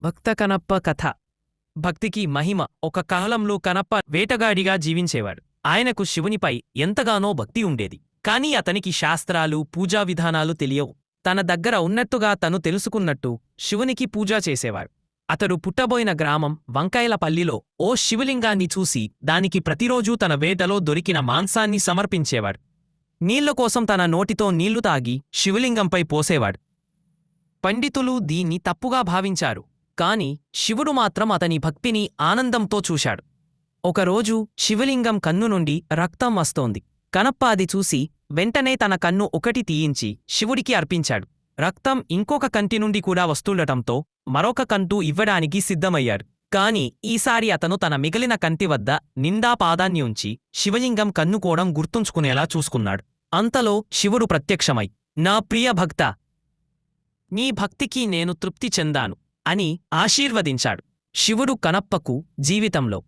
భక్త కనప్ప కథ. భక్తికి మహిమ. ఒక కాలంలో కనప్ప వేటగాడిగా జీవించేవాడు. ఆయనకు శివునిపై ఎంతగానో భక్తి ఉండేది. కాని అతనికి శాస్త్రాలు, పూజా విధానాలు తెలియవు. తన దగ్గర ఉన్నట్టుగా తను తెలుసుకున్నట్టు శివునికి పూజ చేసేవాడు. అతడు పుట్టబోయిన గ్రామం వంకాయలపల్లిలో ఓ శివలింగాన్ని చూసి దానికి ప్రతిరోజూ తన వేటలో దొరికిన మాంసాన్ని సమర్పించేవాడు. నీళ్ల కోసం తన నోటితో నీళ్లు తాగి శివలింగంపై పోసేవాడు. పండితులు దీన్ని తప్పుగా భావించారు. కాని శివుడు మాత్రం అతని భక్తిని ఆనందంతో చూశాడు. ఒకరోజు శివలింగం కన్ను నుండి రక్తం వస్తోంది. కనప్ప అది చూసి వెంటనే తన కన్ను ఒకటి తీయించి శివుడికి అర్పించాడు. రక్తం ఇంకొక కంటి నుండి కూడా వస్తుండటంతో మరొక కంటు ఇవ్వడానికి సిద్ధమయ్యాడు. కాని ఈసారి అతను తన మిగిలిన కంటి వద్ద నిండా పాదాన్ని ఉంచి శివలింగం కన్నుకోవడం గుర్తుంచుకునేలా చూసుకున్నాడు. అంతలో శివుడు ప్రత్యక్షమై, "నా ప్రియ భక్తా, నీ భక్తికి నేను తృప్తి చెందాను" అని ఆశీర్వదించాడు. శివుడు కనప్పకు జీవితంలో